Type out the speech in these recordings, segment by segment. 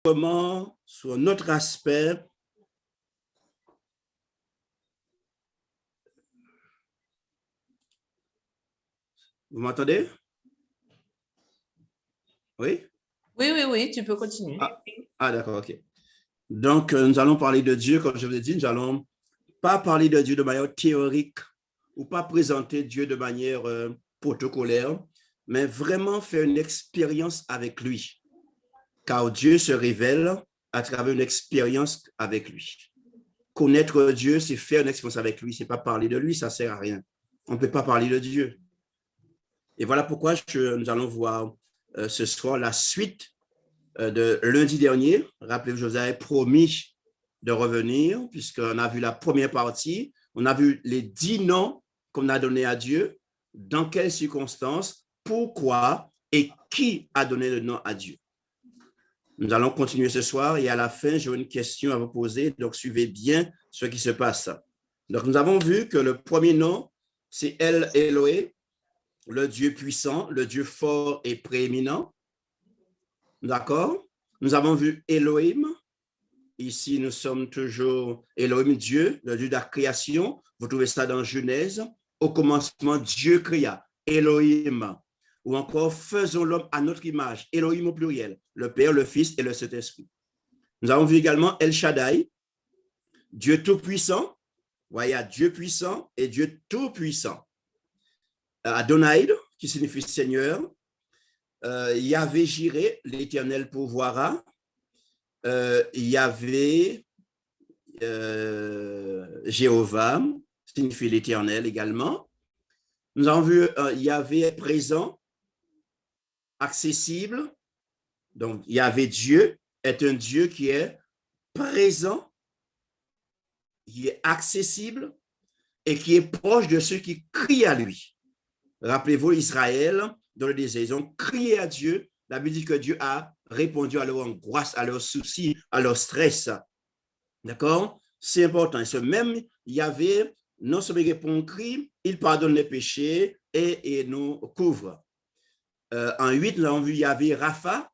comment, sur notre aspect, vous m'entendez? Oui? Oui, tu peux continuer. D'accord, ok. Donc, nous allons parler de Dieu, comme je vous ai dit, nous allons pas parler de Dieu de manière théorique ou pas présenter Dieu de manière protocolaire, mais vraiment faire une expérience avec lui. Car Dieu se révèle à travers une expérience avec lui. Connaître Dieu, c'est faire une expérience avec lui, c'est pas parler de lui, ça sert à rien. On ne peut pas parler de Dieu. Et voilà pourquoi nous allons voir ce soir la suite de lundi dernier. Rappelez-vous, je vous avais promis de revenir, puisqu'on a vu la première partie, on a vu les 10 noms qu'on a donnés à Dieu, dans quelles circonstances, pourquoi et qui a donné le nom à Dieu. Nous allons continuer ce soir et à la fin, j'ai une question à vous poser, donc suivez bien ce qui se passe. Donc, nous avons vu que le premier nom, c'est El Eloé, le Dieu puissant, le Dieu fort et prééminent. D'accord? Nous avons vu Elohim. Ici, nous sommes toujours Elohim, Dieu, le Dieu de la création. Vous trouvez ça dans Genèse. Au commencement, Dieu créa. Elohim. Ou encore, faisons l'homme à notre image. Elohim au pluriel. Le Père, le Fils et le Saint-Esprit. Nous avons vu également El Shaddai, Dieu tout-puissant. Voyez, Dieu puissant et Dieu tout-puissant. Adonai, qui signifie Seigneur. Yahvé Jiré, l'Éternel pourvoira. Yahvé Jéhovah, signifie l'Éternel également. Nous avons vu Yahvé présent, accessible. Donc, Yahvé Dieu est un Dieu qui est présent, qui est accessible et qui est proche de ceux qui crient à lui. Rappelez-vous Israël, dans le désert, ils ont crié à Dieu. La Bible dit que Dieu a répondu à leur angoisse, à leurs soucis, à leur stress. D'accord? C'est important. Ce même Yahvé, non seulement il répond au cri, il pardonne les péchés et nous couvre. En 8, nous avons vu Yahvé Rapha,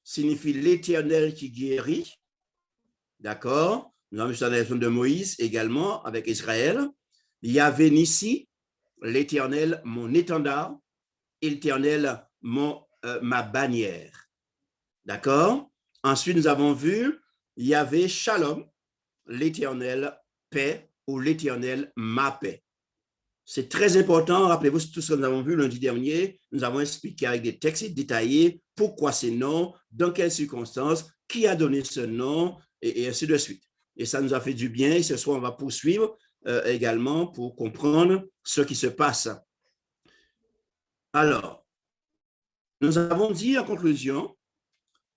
signifie l'Éternel qui guérit. D'accord? Nous avons vu ça dans la de Moïse également avec Israël. Yahvé Nissi, l'Éternel mon étendard, l'Éternel ma bannière. D'accord? Ensuite, nous avons vu Yahvé Shalom, l'Éternel paix ou l'Éternel ma paix. C'est très important. Rappelez-vous tout ce que nous avons vu lundi dernier. Nous avons expliqué avec des textes détaillés pourquoi ces noms, dans quelles circonstances, qui a donné ce nom et ainsi de suite. Et ça nous a fait du bien. Et ce soir, on va poursuivre également pour comprendre ce qui se passe. Alors, nous avons dit en conclusion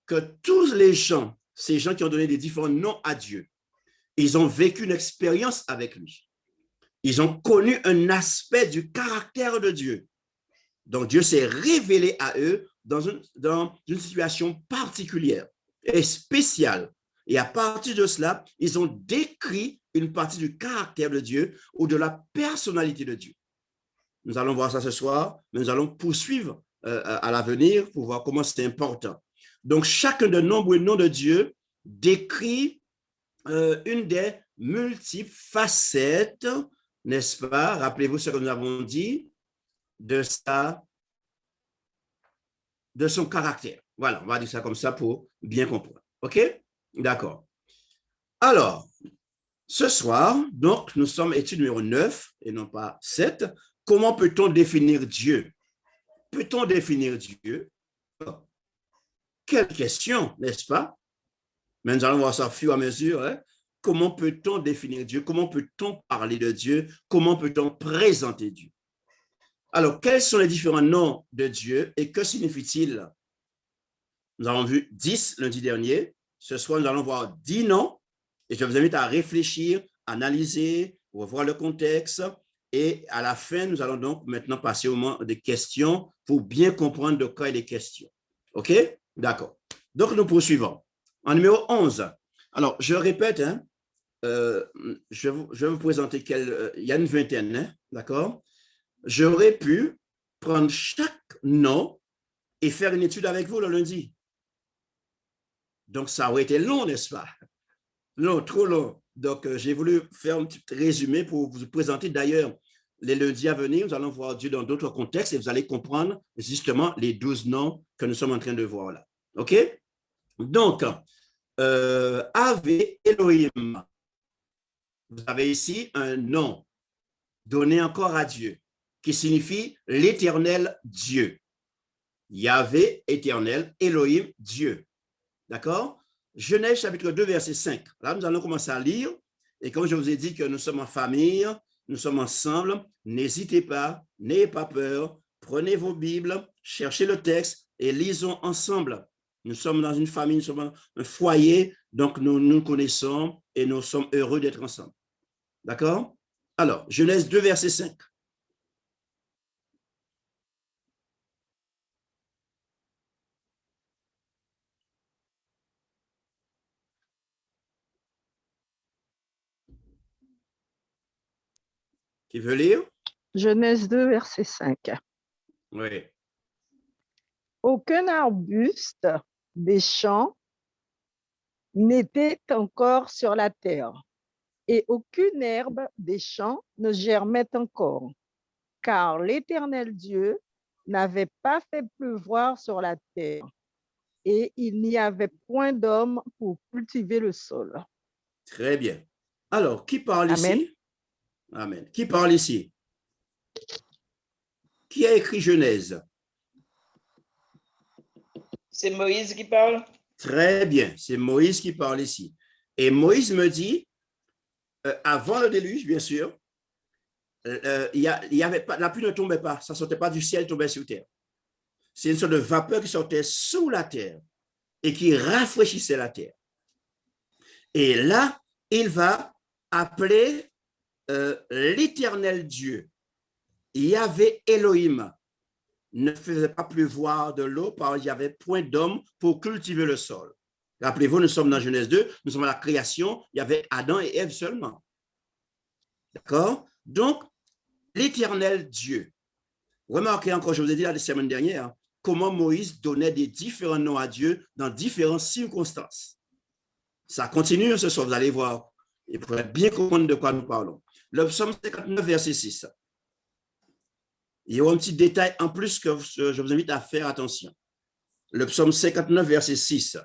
que tous les gens, ces gens qui ont donné des différents noms à Dieu, ils ont vécu une expérience avec lui. Ils ont connu un aspect du caractère de Dieu. Donc, Dieu s'est révélé à eux dans une situation particulière et spéciale. Et à partir de cela, ils ont décrit une partie du caractère de Dieu ou de la personnalité de Dieu. Nous allons voir ça ce soir, mais nous allons poursuivre à l'avenir pour voir comment c'est important. Donc, chacun des nombreux noms de Dieu décrit une des multiples facettes, n'est-ce pas? Rappelez-vous ce que nous avons dit de son caractère. Voilà, on va dire ça comme ça pour bien comprendre. OK? D'accord. Alors, ce soir, donc, nous sommes étude numéro 9 et non pas 7. Comment peut-on définir Dieu? Peut-on définir Dieu? Quelle question, n'est-ce pas? Mais nous allons voir ça au fur et à mesure. Hein? Comment peut-on définir Dieu? Comment peut-on parler de Dieu? Comment peut-on présenter Dieu? Alors, quels sont les différents noms de Dieu et que signifie-t-il? Nous avons vu 10 lundi dernier. Ce soir, nous allons voir 10 noms et je vous invite à réfléchir, analyser, revoir le contexte et à la fin, nous allons donc maintenant passer au moment des questions pour bien comprendre de quoi il est question. OK? D'accord. Donc, nous poursuivons. En numéro 11. Alors, je répète, hein, je vais vous présenter il y a une vingtaine, hein, d'accord? J'aurais pu prendre chaque nom et faire une étude avec vous le lundi. Donc, ça aurait été long, n'est-ce pas? Long, trop long. Donc, j'ai voulu faire un petit résumé pour vous présenter. D'ailleurs, les lundis à venir, nous allons voir Dieu dans d'autres contextes et vous allez comprendre justement les 12 noms que nous sommes en train de voir là. OK? Donc, Ave Elohim. Vous avez ici un nom donné encore à Dieu qui signifie l'éternel Dieu. Yahvé, éternel, Elohim, Dieu. D'accord? Genèse chapitre 2, verset 5. Là, nous allons commencer à lire. Et comme je vous ai dit que nous sommes en famille, nous sommes ensemble, n'hésitez pas, n'ayez pas peur, prenez vos Bibles, cherchez le texte et lisons ensemble. Nous sommes dans une famille, nous sommes un foyer, donc nous nous connaissons et nous sommes heureux d'être ensemble. D'accord? Alors, Genèse 2, verset 5. Qui veut lire? Genèse 2, verset 5. Oui. Aucun arbuste des champs n'était encore sur la terre, et aucune herbe des champs ne germait encore, car l'Éternel Dieu n'avait pas fait pleuvoir sur la terre, et il n'y avait point d'homme pour cultiver le sol. Très bien. Alors, qui parle Amen. ici? Amen. Qui parle ici? Qui a écrit Genèse? C'est Moïse qui parle. Très bien, c'est Moïse qui parle ici. Et Moïse me dit, avant le déluge, bien sûr, y avait pas, la pluie ne tombait pas, ça ne sortait pas du ciel, elle tombait sur terre. C'est une sorte de vapeur qui sortait sous la terre et qui rafraîchissait la terre. Et là, il va appeler l'éternel Dieu. Yahvé Elohim ne faisait pas pleuvoir de l'eau parce qu'il n'y avait point d'homme pour cultiver le sol. Rappelez-vous, nous sommes dans Genèse 2, nous sommes à la création, il y avait Adam et Ève seulement. D'accord? Donc, l'éternel Dieu. Remarquez encore, je vous ai dit la semaine dernière, comment Moïse donnait des différents noms à Dieu dans différentes circonstances. Ça continue ce soir, vous allez voir. Et pour bien comprendre de quoi nous parlons. Le psaume 59, verset 6. Il y a un petit détail en plus que je vous invite à faire attention. Le psaume 59, verset 6.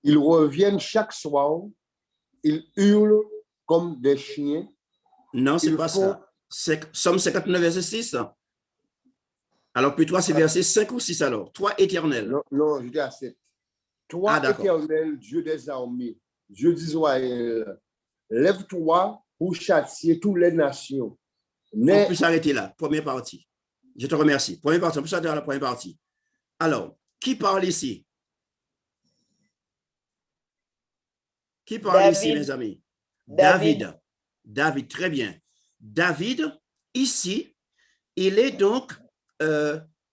Ils reviennent chaque soir, ils hurlent comme des chiens. Non, ce n'est pas ça. Psaume 59, verset 6. Alors, puis toi, c'est verset 5 ou 6 alors. Toi, éternel. Non, je dis à 7. Toi, éternel, Dieu des armées, Dieu d'Israël, lève-toi pour châtier toutes les nations. On peut s'arrêter là, première partie. Je te remercie. Première partie, on peut s'arrêter à la première partie. Alors, qui parle ici? Qui parle David. ici, mes amis? David, très bien. David, ici, il est donc,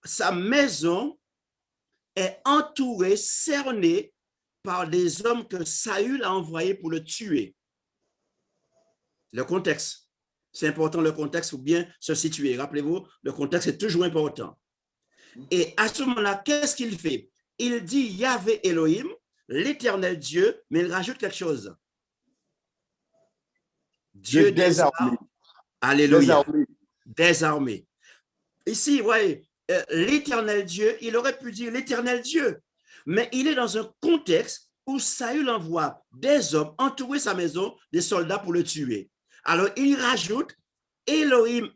sa maison est entourée, cernée par des hommes que Saül a envoyés pour le tuer. Le contexte. C'est important, le contexte, il faut bien se situer. Rappelez-vous, le contexte est toujours important. Et à ce moment-là, qu'est-ce qu'il fait? Il dit Yahvé Elohim, l'éternel Dieu, mais il rajoute quelque chose. Dieu des armées. Alléluia. Des armées. Ici, vous voyez, l'éternel Dieu, il aurait pu dire l'éternel Dieu, mais il est dans un contexte où Saül envoie des hommes entourer sa maison, des soldats pour le tuer. Alors, il rajoute Elohim,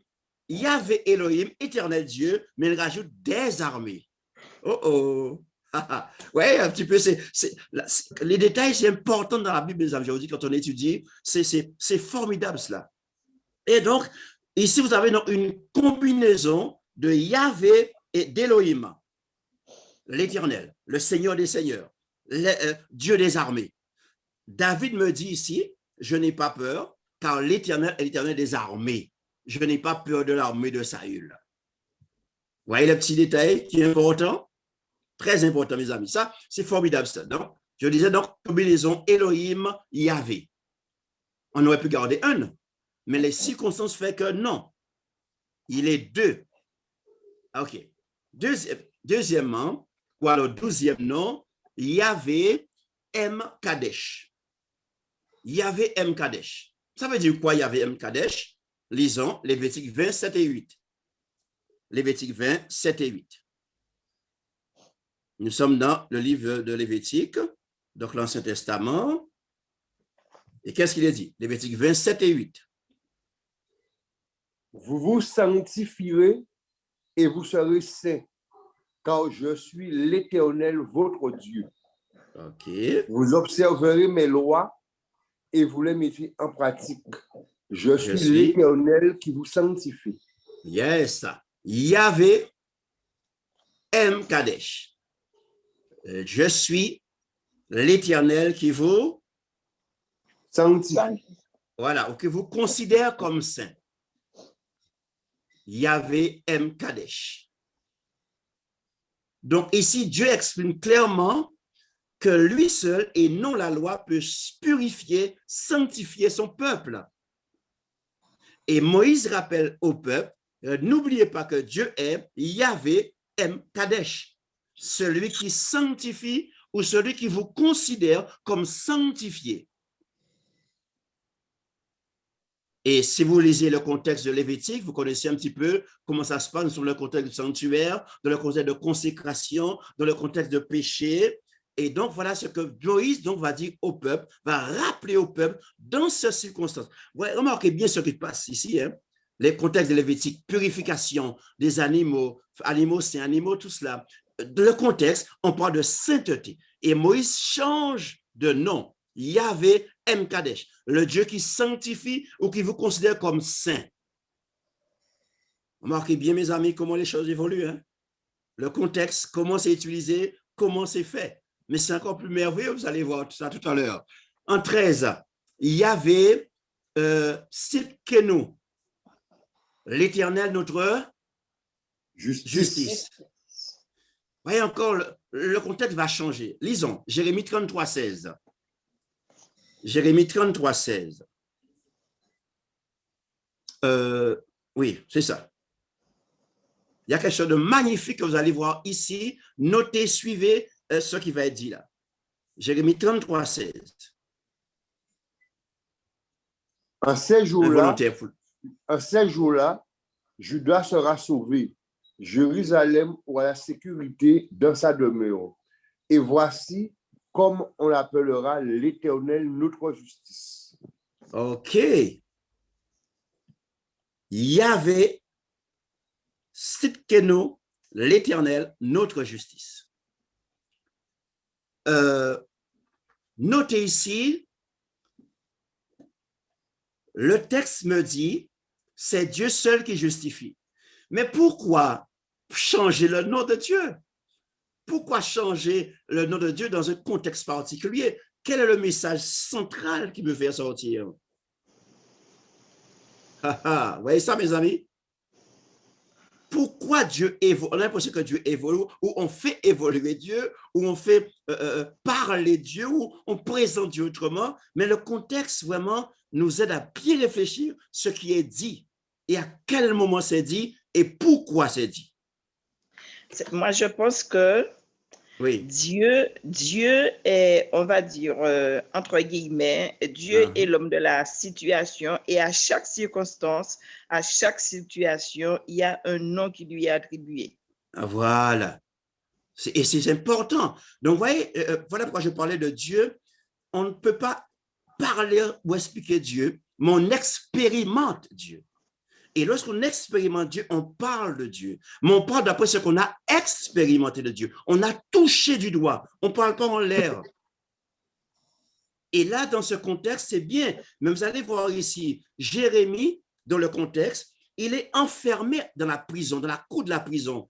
Yahvé Elohim, éternel Dieu, mais il rajoute des armées. Oh oh. Oui, un petit peu, les détails, c'est important dans la Bible, mes amis. Je vous dis, quand on étudie, c'est formidable cela. Et donc, ici, vous avez donc une combinaison de Yahvé et d'Elohim, l'Éternel, le Seigneur des Seigneurs, Dieu des armées. David me dit ici, je n'ai pas peur, car l'Éternel est l'Éternel des armées. Je n'ai pas peur de l'armée de Saül. Vous voyez le petit détail qui est important? Très important, mes amis. Ça, c'est formidable, ça. Donc, Je disais donc combinaison Elohim, Yahvé. On aurait pu garder un, mais les circonstances font que non. Il est deux. OK. Deuxièmement, ou alors 12e nom, Yahvé M. Kadesh. Yahvé M. Kadesh. Ça veut dire quoi, Yahvé M. Kadesh? Lisons Lévitique 20, 7 et 8. Lévitique 20, 7 et 8. Nous sommes dans le livre de Lévitique, donc l'Ancien Testament. Et qu'est-ce qu'il est dit? Lévitique 27 et 8. Vous vous sanctifierez et vous serez saints, car je suis l'Éternel, votre Dieu. OK. Vous observerez mes lois et vous les mettez en pratique. Je suis l'Éternel qui vous sanctifie. Yes. Yahvé M. Kadesh. Je suis l'Éternel qui vous sanctifie. Voilà, ou qui vous considère comme saint. Yahvé M. Kadesh. Donc ici, Dieu exprime clairement que lui seul et non la loi peut purifier, sanctifier son peuple. Et Moïse rappelle au peuple, n'oubliez pas que Dieu est Yahvé M. Kadesh, celui qui sanctifie ou celui qui vous considère comme sanctifié. Et si vous lisez le contexte de Lévitique, vous connaissez un petit peu comment ça se passe dans le contexte du sanctuaire, dans le contexte de consécration, dans le contexte de péché. Et donc, voilà ce que Moïse donc, va dire au peuple, va rappeler au peuple dans ces circonstances. Ouais, remarquez bien ce qui passe ici, hein? Les contextes de Lévitique, purification des animaux, animaux, c'est animaux, tout cela. Dans le contexte, on parle de sainteté. Et Moïse change de nom. Yahvé M. Kadesh, le Dieu qui sanctifie ou qui vous considère comme saint. Remarquez bien, mes amis, comment les choses évoluent. Hein? Le contexte, comment c'est utilisé, comment c'est fait. Mais c'est encore plus merveilleux, vous allez voir tout ça tout à l'heure. En 13, Yahvé Sidkenu, l'Éternel notre justice. Voyez encore, le contexte va changer. Lisons, Jérémie 33, 16. Jérémie 33, 16. Oui, c'est ça. Il y a quelque chose de magnifique que vous allez voir ici. Notez, suivez ce qui va être dit là. Jérémie 33, 16. En ces jours-là, Juda sera sauvé. Jérusalem aura la sécurité dans sa demeure. Et voici comme on l'appellera l'Éternel notre justice. OK. Yahvé Sidkenu, l'Éternel notre justice. Notez ici, le texte me dit, c'est Dieu seul qui justifie. Mais pourquoi changer le nom de Dieu? Pourquoi changer le nom de Dieu dans un contexte particulier? Quel est le message central qui me fait sortir? Vous voyez ça, mes amis? Pourquoi Dieu évolue? On a l'impression que Dieu évolue, ou on fait évoluer Dieu, ou on fait parler Dieu, ou on présente Dieu autrement, mais le contexte vraiment nous aide à bien réfléchir ce qui est dit, et à quel moment c'est dit, et pourquoi c'est dit. Moi, je pense que oui. Dieu est, on va dire, entre guillemets, Dieu est l'homme de la situation et à chaque circonstance, à chaque situation, il y a un nom qui lui est attribué. Voilà. Et c'est important. Donc, vous voyez, voilà pourquoi je parlais de Dieu. On ne peut pas parler ou expliquer Dieu, mais on expérimente Dieu. Et lorsqu'on expérimente Dieu, on parle de Dieu. Mais on parle d'après ce qu'on a expérimenté de Dieu. On a touché du doigt. On ne parle pas en l'air. Et là, dans ce contexte, c'est bien. Mais vous allez voir ici, Jérémie, dans le contexte, il est enfermé dans la prison, dans la cour de la prison.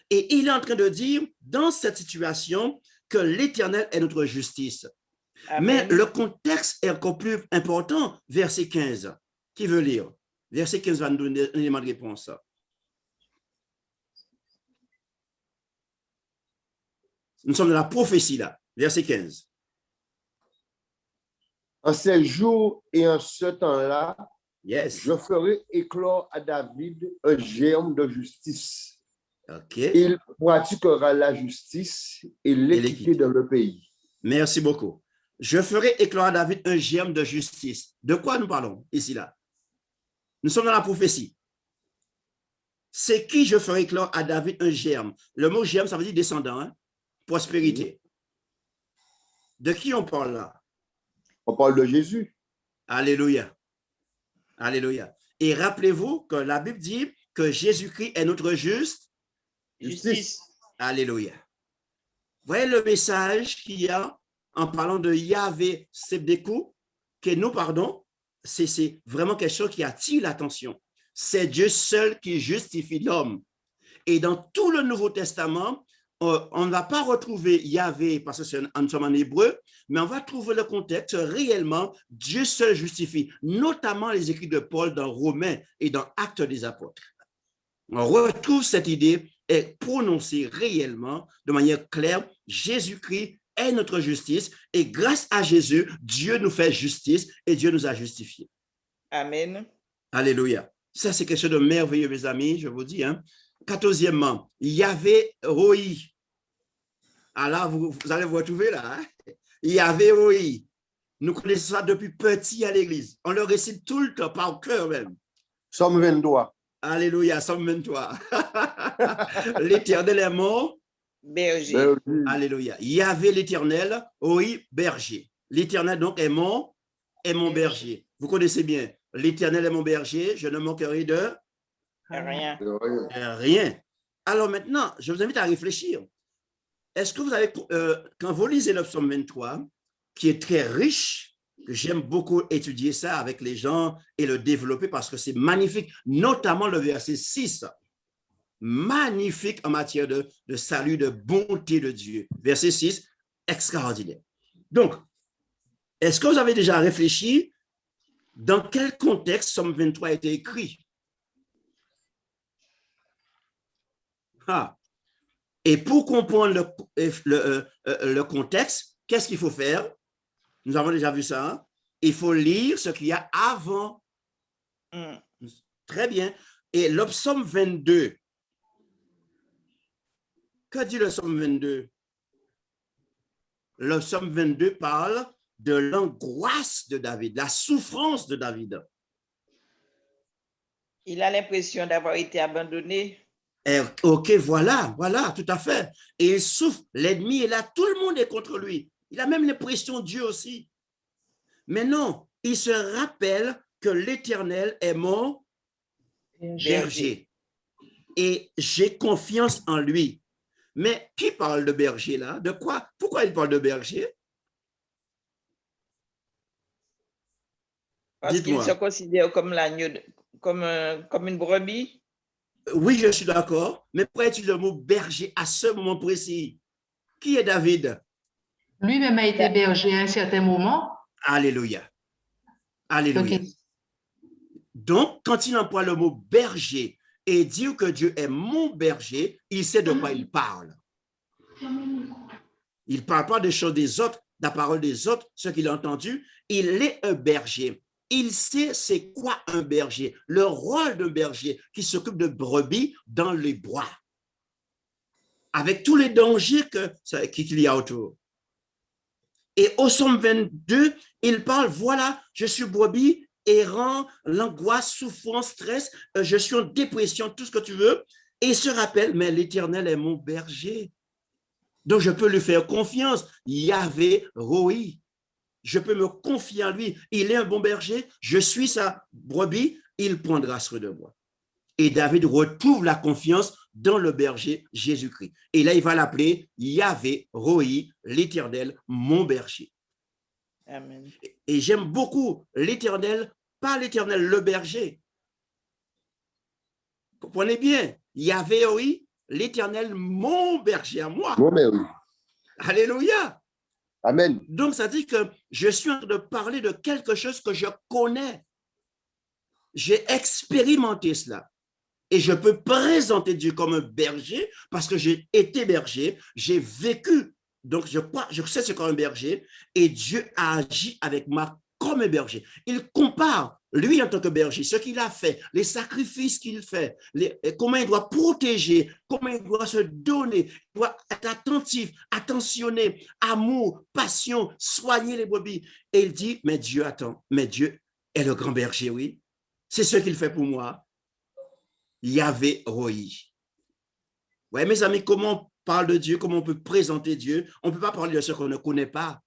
Et il est en train de dire, dans cette situation, que l'Éternel est notre justice. Amen. Mais le contexte est encore plus important, verset 15. Qui veut lire? Verset 15 va nous donner un élément de réponse. Nous sommes dans la prophétie là, verset 15. En ces jours et en ce temps-là, Yes. je ferai éclore à David un germe de justice. OK. Il pratiquera la justice et l'équité dans le pays. Merci beaucoup. Je ferai éclore à David un germe de justice. De quoi nous parlons ici, là? Nous sommes dans la prophétie. C'est qui je ferai éclore à David un germe? Le mot germe, ça veut dire descendant, hein? Prospérité. De qui on parle là? On parle de Jésus. Alléluia. Alléluia. Et rappelez-vous que la Bible dit que Jésus-Christ est notre juste Justice. Alléluia. Voyez le message qu'il y a en parlant de Yahvé Sebdekou, que nous, pardon, c'est vraiment quelque chose qui attire l'attention. C'est Dieu seul qui justifie l'homme. Et dans tout le Nouveau Testament, on ne va pas retrouver Yahvé parce que nous sommes en hébreu, mais on va trouver le contexte réellement, Dieu seul justifie, notamment les écrits de Paul dans Romains et dans Actes des Apôtres. On retrouve cette idée est prononcée réellement de manière claire. Jésus-Christ est notre justice et grâce à Jésus, Dieu nous fait justice et Dieu nous a justifiés. Amen. Alléluia. Ça, c'est quelque chose de merveilleux, mes amis, je vous dis. 14e, Yahvé Roi. Alors, vous allez vous retrouver là. Yahvé Roi. Nous connaissons ça depuis petit à l'église. On le récite tout le temps, par cœur même. Somme 23. Alléluia, Somme 23. L'Éternel est mon berger. Alléluia. Yahvé l'Éternel, oui, berger. L'Éternel donc est mon berger. Vous connaissez bien. L'Éternel est mon berger, je ne manquerai de Rien. rien. Alors maintenant, je vous invite à réfléchir. Est-ce que vous avez, quand vous lisez le psaume 23, qui est très riche, que j'aime beaucoup étudier ça avec les gens et le développer parce que c'est magnifique, notamment le verset 6, magnifique en matière de salut, de bonté de Dieu. Verset 6, extraordinaire. Donc, est-ce que vous avez déjà réfléchi dans quel contexte Psaume 23 a été écrit? Et pour comprendre le contexte, qu'est-ce qu'il faut faire? Nous avons déjà vu ça. Hein? Il faut lire ce qu'il y a avant. Très bien. Et le psaume 22. Que dit le psaume 22? Le psaume 22 parle de l'angoisse de David, la souffrance de David. Il a l'impression d'avoir été abandonné. OK, voilà, tout à fait. Et il souffre, l'ennemi est là, tout le monde est contre lui. Il a même l'impression de Dieu aussi. Mais non, il se rappelle que l'Éternel est mon berger. Et j'ai confiance en lui. Mais qui parle de berger là? De quoi? Pourquoi il parle de berger? Parce qu'il se considère comme l'agneau, comme une brebis. Oui, je suis d'accord. Mais pourquoi est-il le mot berger à ce moment précis? Qui est David? Lui-même a été berger à un certain moment. Alléluia. Alléluia. Okay. Donc, quand il emploie le mot berger et dit que Dieu est mon berger, il sait de quoi il parle. Il ne parle pas des choses des autres, de la parole des autres, ce qu'il a entendu. Il est un berger. Il sait c'est quoi un berger, le rôle d'un berger qui s'occupe de brebis dans les bois, avec tous les dangers qu'il y a autour. Et au psaume 22, il parle, voilà, je suis brebis, errant, l'angoisse, souffrance, stress, je suis en dépression, tout ce que tu veux. Et il se rappelle, mais l'Éternel est mon berger. Donc, je peux lui faire confiance. Yahvé Roi. Je peux me confier en lui. Il est un bon berger. Je suis sa brebis. Il prendra soin de moi. Et David retrouve la confiance dans le berger Jésus-Christ. Et là, il va l'appeler Yahvé Roi, l'Éternel, mon berger. Amen. Et j'aime beaucoup l'Éternel, pas l'Éternel, le berger. Comprenez bien, Yahvé Roi, l'Éternel, mon berger à moi. Mon berger. Alléluia. Amen. Donc, ça dit que je suis en train de parler de quelque chose que je connais. J'ai expérimenté cela. Et je peux présenter Dieu comme un berger parce que j'ai été berger, j'ai vécu. Donc, je sais ce qu'est un berger et Dieu a agi avec ma comme un berger. Il compare, lui en tant que berger, ce qu'il a fait, les sacrifices qu'il fait, comment il doit protéger, comment il doit se donner, il doit être attentif, attentionné, amour, passion, soigner les brebis. Et il dit, mais Dieu attend, mais Dieu est le grand berger, oui. C'est ce qu'il fait pour moi. Yahvé Roi. Ouais, mes amis, comment on parle de Dieu, comment on peut présenter Dieu? On ne peut pas parler de ce qu'on ne connaît pas.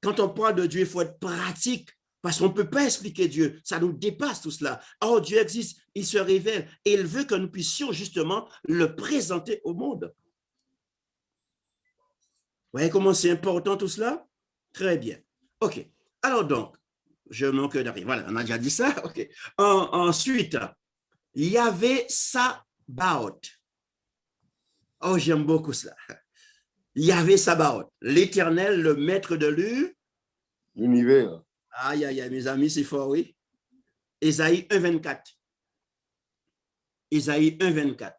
Quand on parle de Dieu, il faut être pratique parce qu'on ne peut pas expliquer Dieu. Ça nous dépasse tout cela. Or, Dieu existe, il se révèle et il veut que nous puissions justement le présenter au monde. Vous voyez comment c'est important tout cela? Très bien. OK. Alors donc, je manque d'arriver. Voilà, on a déjà dit ça. OK. Ensuite, il y avait Sabaoth. Oh, j'aime beaucoup cela. Yahvé Sabaoth, l'Éternel, le maître de l'univers. Aïe, aïe, aïe, mes amis, c'est fort, oui. Ésaïe 1,24. Ésaïe 1,24.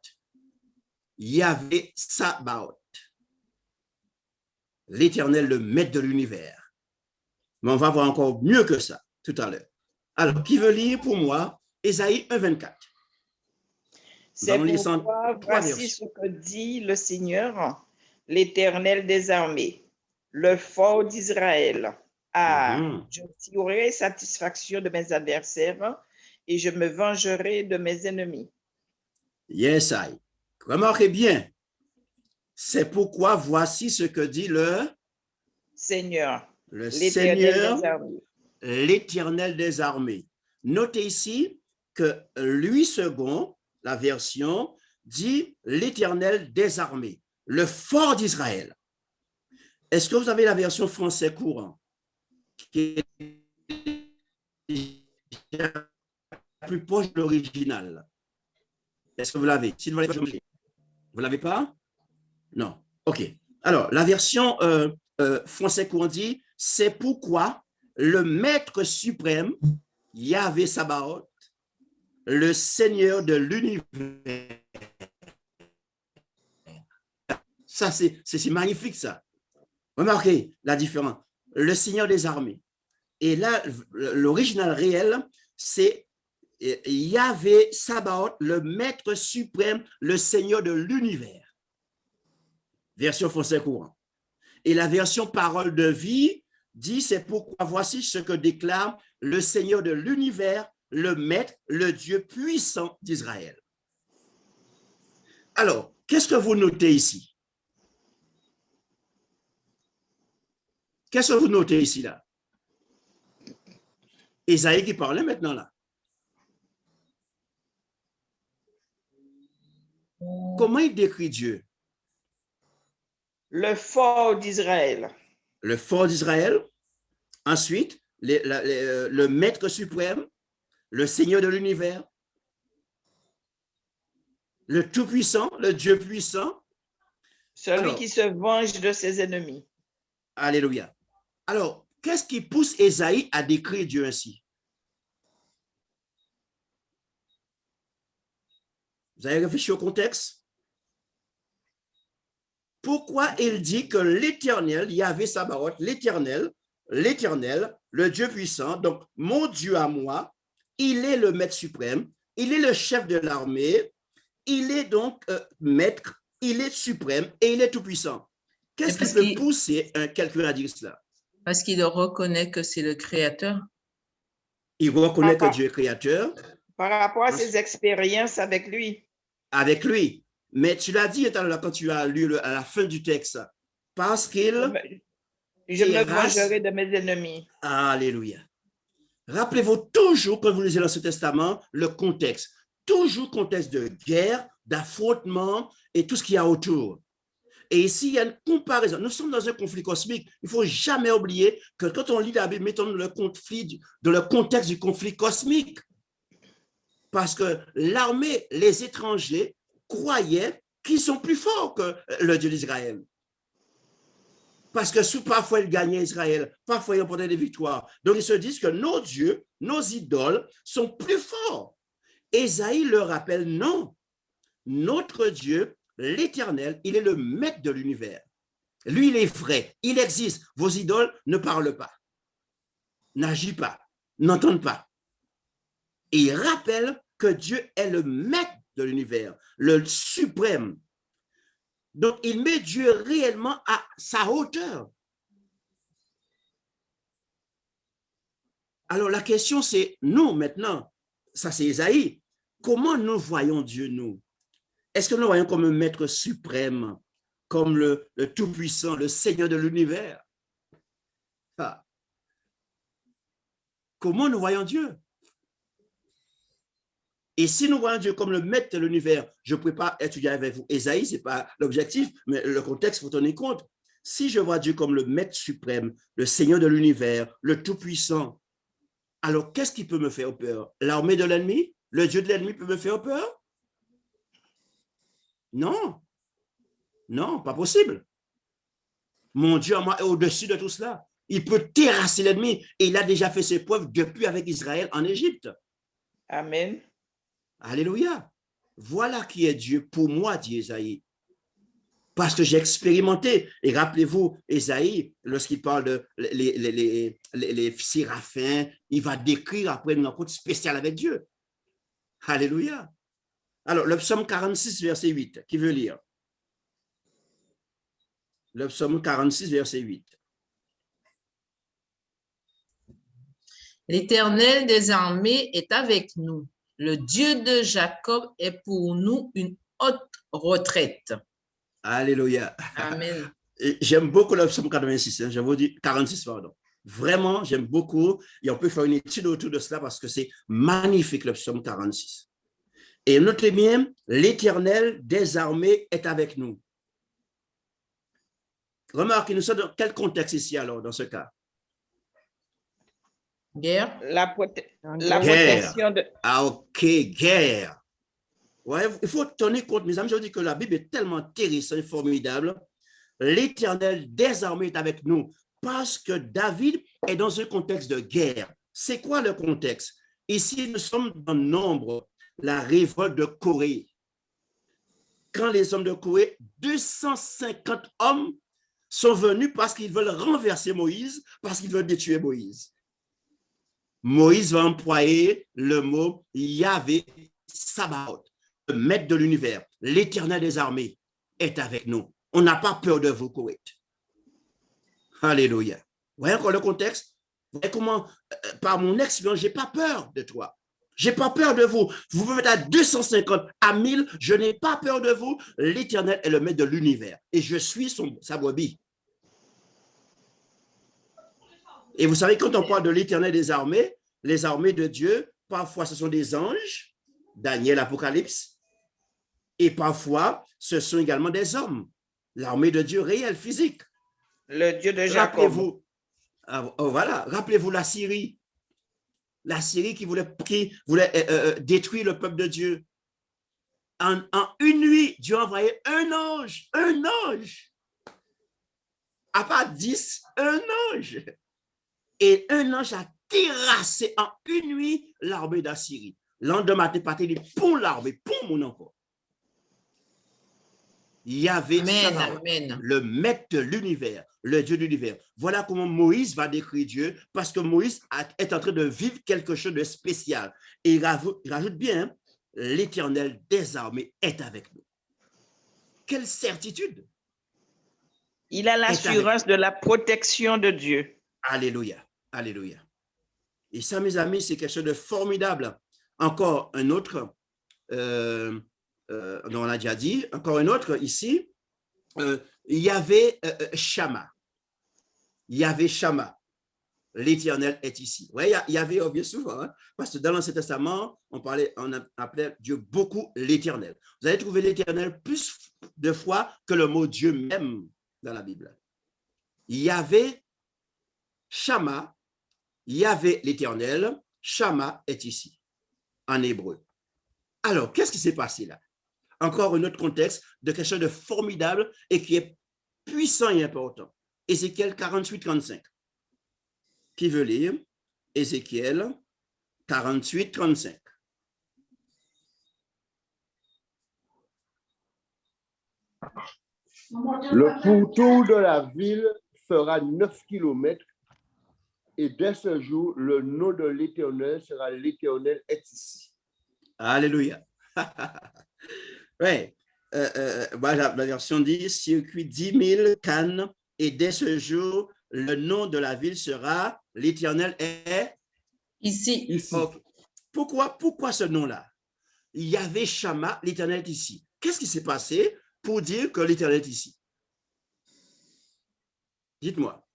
Yahvé Sabaoth, l'Éternel, le maître de l'univers. Mais on va voir encore mieux que ça tout à l'heure. Alors, qui veut lire pour moi Ésaïe 1,24? C'est pourquoi voici ce que dit le Seigneur, l'Éternel des armées, le fort d'Israël. Je tirerai satisfaction de mes adversaires et je me vengerai de mes ennemis. Yes, I. Remarquez bien, c'est pourquoi voici ce que dit le Seigneur, l'Éternel des armées. Notez ici que lui second, la version, dit l'Éternel des armées, le fort d'Israël. Est-ce que vous avez la version français courant qui est plus proche de l'original? Est-ce que vous l'avez? Si vous ne l'avez pas, vous ne l'avez pas? Non. OK. Alors, la version français courant dit, c'est pourquoi le Maître suprême, Yahvé Sabaoth, le Seigneur de l'univers. Ça, c'est magnifique, ça. Remarquez la différence. Le Seigneur des armées. Et là, l'original réel, c'est Yahvé Sabaoth, le Maître suprême, le Seigneur de l'univers. Version français courant. Et la version parole de vie dit, c'est pourquoi voici ce que déclare le Seigneur de l'univers, le Maître, le Dieu puissant d'Israël. Alors, qu'est-ce que vous notez ici? Qu'est-ce que vous notez ici, là? Ésaïe qui parlait maintenant, là. Comment il décrit Dieu? Le fort d'Israël. Le fort d'Israël. Ensuite, le Maître suprême, le Seigneur de l'univers, le Tout-Puissant, le Dieu puissant. Celui qui se venge de ses ennemis. Alléluia. Alors, qu'est-ce qui pousse Ésaïe à décrire Dieu ainsi? Vous avez réfléchi au contexte? Pourquoi il dit que l'Éternel, Yahvé Sabaoth, l'Éternel, le Dieu puissant, donc mon Dieu à moi, il est le Maître suprême, il est le chef de l'armée, il est donc Maître, il est suprême et il est tout-puissant. Qu'est-ce qui peut pousser quelqu'un à dire cela? Parce qu'il reconnaît que c'est le Créateur. Il reconnaît que Dieu est créateur. Par rapport à ses expériences avec lui. Avec lui. Mais tu l'as dit quand tu as lu à la fin du texte, parce qu'il... Je me vengerai de mes ennemis. Alléluia. Rappelez-vous toujours, quand vous lisez l'Ancien Testament, le contexte. Toujours contexte de guerre, d'affrontement et tout ce qu'il y a autour. Et ici, il y a une comparaison. Nous sommes dans un conflit cosmique. Il ne faut jamais oublier que quand on lit la Bible, mettons le conflit, dans le contexte du conflit cosmique. Parce que l'armée, les étrangers, croyaient qu'ils sont plus forts que le Dieu d'Israël. Parce que parfois, ils gagnaient Israël, parfois, ils remportaient des victoires. Donc, ils se disent que nos dieux, nos idoles sont plus forts. Ésaïe leur rappelle, non, notre Dieu, l'Éternel, il est le Maître de l'univers. Lui, il est vrai, il existe. Vos idoles ne parlent pas. n'agit pas, n'entendent pas. Et il rappelle que Dieu est le maître de l'univers, le suprême. Donc, il met Dieu réellement à sa hauteur. Alors, la question, c'est, nous, maintenant, ça c'est Ésaïe, comment nous voyons Dieu, nous? Est-ce que nous le voyons comme un maître suprême, comme le Tout-Puissant, le Seigneur de l'univers? Ah. Comment nous voyons Dieu? Et si nous voyons Dieu comme le maître de l'univers, je ne peux pas étudier avec vous Ésaïe, ce n'est pas l'objectif, mais le contexte, il faut tenir compte. Si je vois Dieu comme le maître suprême, le Seigneur de l'univers, le Tout-Puissant, alors qu'est-ce qui peut me faire peur? L'armée de l'ennemi? Le Dieu de l'ennemi peut me faire peur? Non. Non, pas possible. Mon Dieu est au-dessus de tout cela. Il peut terrasser l'ennemi et il a déjà fait ses preuves depuis avec Israël en Égypte. Amen. Alléluia. Voilà qui est Dieu pour moi, dit Ésaïe. Parce que j'ai expérimenté. Et rappelez-vous, Ésaïe, lorsqu'il parle de les séraphins, il va décrire après une rencontre spéciale avec Dieu. Alléluia. Alors, le psaume 46, verset 8, qui veut lire? Le psaume 46, verset 8. L'Éternel des armées est avec nous. Le Dieu de Jacob est pour nous une haute retraite. Alléluia. Amen. J'aime beaucoup le psaume 86, hein, je vous dis 46, pardon. Vraiment, j'aime beaucoup. Et on peut faire une étude autour de cela parce que c'est magnifique, le psaume 46. Et notez bien, l'Éternel des armées est avec nous. Remarquez, nous sommes dans quel contexte ici alors, dans ce cas? Guerre. La Guerre. protection de... Ah, ok, guerre. Ouais, il faut tenir compte, mes amis, je dis que la Bible est tellement intéressante et formidable. L'Éternel des armées est avec nous parce que David est dans un contexte de guerre. C'est quoi le contexte? Ici, nous sommes dans nombre, la révolte de Corée. Quand les hommes de Corée, 250 hommes sont venus parce qu'ils veulent renverser Moïse, parce qu'ils veulent détruire Moïse. Moïse va employer le mot Yahvé Sabaoth, le maître de l'univers, l'Éternel des armées est avec nous. On n'a pas peur de vous, Koweït. Alléluia. Vous voyez encore le contexte? Vous voyez comment, par mon expérience, je n'ai pas peur de toi. Je n'ai pas peur de vous. Vous pouvez être à 250, à 1000, je n'ai pas peur de vous. L'Éternel est le maître de l'univers et je suis sa brebis. Et vous savez, quand on parle de l'Éternel des armées, les armées de Dieu, parfois ce sont des anges, Daniel, Apocalypse, et parfois ce sont également des hommes, l'armée de Dieu réelle, physique. Le Dieu de Jacob. Rappelez-vous, voilà, rappelez-vous la Syrie qui voulait détruire le peuple de Dieu. En une nuit, Dieu a envoyé un ange, à part 10, un ange. Et un ange a terrassé en une nuit l'armée d'Assyrie. Lendemain, il dit, pour l'armée, pour mon encore. Il y avait le maître de l'univers, le Dieu de l'univers. Voilà comment Moïse va décrire Dieu, parce que Moïse est en train de vivre quelque chose de spécial. Et il rajoute bien, l'Éternel des armées est avec nous. Quelle certitude! Il a l'assurance de la protection de Dieu. Alléluia, alléluia. Et ça, mes amis, c'est quelque chose de formidable. Encore un autre, on a déjà dit, encore un autre ici, il y avait Shama. Il y avait Shama. L'Éternel est ici. Ouais, il y avait bien souvent, hein, parce que dans l'Ancien Testament, on appelait Dieu beaucoup l'Éternel. Vous allez trouver l'Éternel plus de fois que le mot Dieu même dans la Bible. Il y avait Shama, il y avait l'Éternel, Shama est ici, en hébreu. Alors, qu'est-ce qui s'est passé là? Encore un autre contexte de quelque chose de formidable et qui est puissant et important. Ézéchiel 48-35. Qui veut lire? Ézéchiel 48-35. Le pourtour de la ville fera 9 kilomètres Et dès ce jour, le nom de l'Éternel sera l'Éternel est ici. Alléluia. Ouais. La version dit circuit 10 000 cannes et dès ce jour, le nom de la ville sera l'Éternel est Ici. Ici. Okay. Pourquoi ce nom-là? Yahvé Shama, l'Éternel est ici. Qu'est-ce qui s'est passé pour dire que l'Éternel est ici? Dites-moi.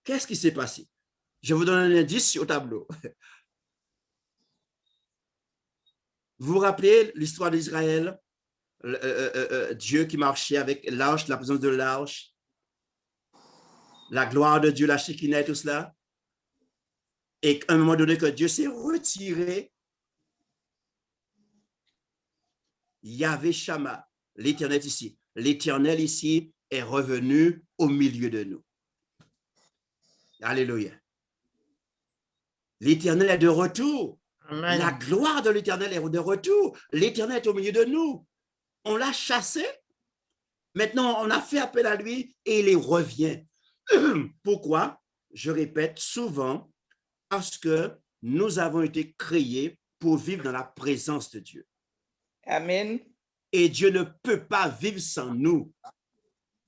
Qu'est-ce qui s'est passé? Je vous donne un indice au tableau. Vous vous rappelez l'histoire d'Israël? Dieu qui marchait avec l'arche, la présence de l'arche, la gloire de Dieu, la Shekinah et tout cela. Et à un moment donné que Dieu s'est retiré, Yahvé Shama, l'Éternel ici. L'Éternel ici est revenu au milieu de nous. Alléluia. L'Éternel est de retour. Amen. La gloire de l'Éternel est de retour. L'Éternel est au milieu de nous. On l'a chassé. Maintenant, on a fait appel à lui et il revient. Pourquoi? Je répète souvent, parce que nous avons été créés pour vivre dans la présence de Dieu. Amen. Et Dieu ne peut pas vivre sans nous.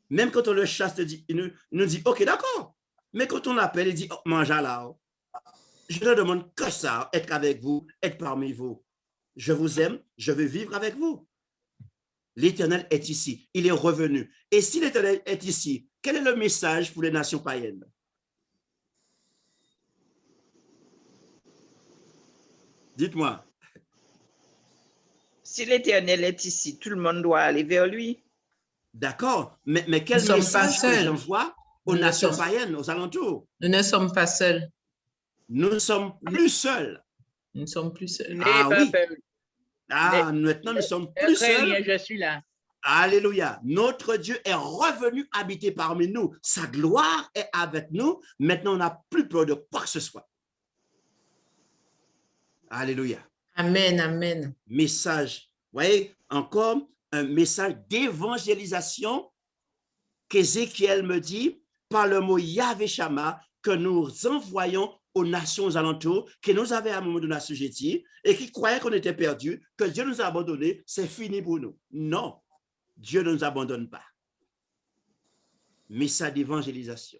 Même quand on le chasse, il nous dit, OK, d'accord. Mais quand on l'appelle, il dit, oh, mange là. Je ne demande que ça, être avec vous, être parmi vous. Je vous aime, je veux vivre avec vous. L'Éternel est ici, il est revenu. Et si l'Éternel est ici, quel est le message pour les nations païennes? Dites-moi. Si l'Éternel est ici, tout le monde doit aller vers lui. D'accord, mais quel Nous sommes pas message que seuls. j'envoie aux Nous ne nations sommes- païennes, aux alentours? Nous ne sommes pas seuls. Nous ne sommes plus seuls. Nous ne sommes plus seuls. Ah N'ayez pas oui. peur. Ah, maintenant nous sommes Ne plus craignez seuls. rien, je suis là. Alléluia. Notre Dieu est revenu habiter parmi nous. Sa gloire est avec nous. Maintenant, on n'a plus peur de quoi que ce soit. Alléluia. Amen, amen. Message, vous voyez, encore un message d'évangélisation qu'Ézéchiel me dit par le mot Yahvé Shama que nous envoyons aux nations aux alentours, qui nous avaient à un moment donné assujettis et qui croyaient qu'on était perdus, que Dieu nous a abandonnés, c'est fini pour nous. Non, Dieu ne nous abandonne pas. Message d'évangélisation.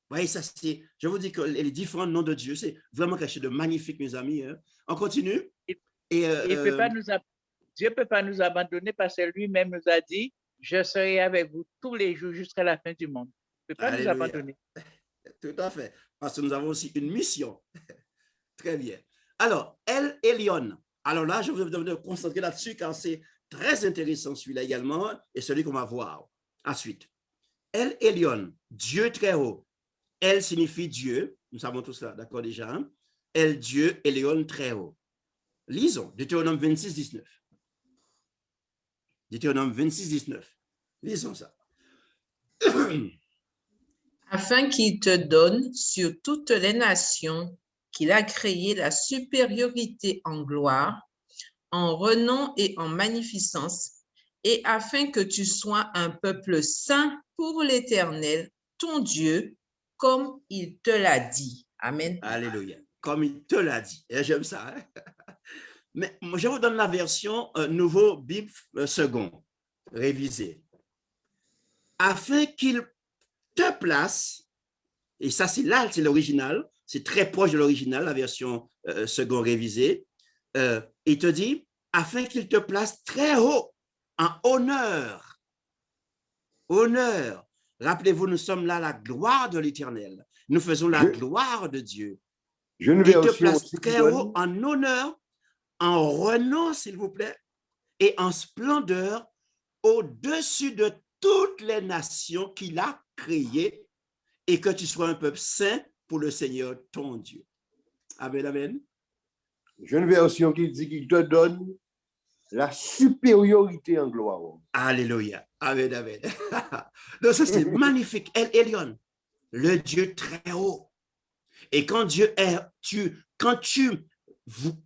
Vous voyez, ça c'est, je vous dis que les différents noms de Dieu, c'est vraiment quelque chose de magnifique, mes amis. Hein. On continue. Et, Dieu ne peut pas nous abandonner parce que lui-même nous a dit, je serai avec vous tous les jours jusqu'à la fin du monde. Il ne peut pas nous Alléluia. abandonner. Tout à fait. Parce que nous avons aussi une mission. Très bien. Alors, El Elyon. Alors là, je vais me concentrer là-dessus car c'est très intéressant celui-là également et celui qu'on va voir ensuite. El Elyon, Dieu très haut. El signifie Dieu. Nous savons tout cela, d'accord déjà. Hein? El Dieu, Elyon très haut. Lisons Deutéronome 26, 19. Deutéronome 26, 19. Lisons ça. Afin qu'il te donne sur toutes les nations qu'il a créées la supériorité en gloire, en renom et en magnificence, et afin que tu sois un peuple saint pour l'Éternel, ton Dieu, comme il te l'a dit. Amen. Alléluia. Comme il te l'a dit. Et j'aime ça. Hein? Mais je vous donne la version Nouveau Bible second, révisée. Afin qu'il te place, et ça c'est là, c'est l'original, c'est très proche de l'original, la version second révisée, il te dit, afin qu'il te place très haut, en honneur. Honneur. Rappelez-vous, nous sommes là, la gloire de l'Éternel. Nous faisons la gloire de Dieu. Il te place très haut en honneur, en renom, s'il vous plaît, et en splendeur au-dessus de toutes les nations qu'il a créées et que tu sois un peuple saint pour le Seigneur, ton Dieu. Amen, amen. J'ai une version qui dit qu'il te donne la supériorité en gloire. Alléluia. Amen, amen. Donc, ça, c'est magnifique. El Elyon, le Dieu très haut. Et quand quand tu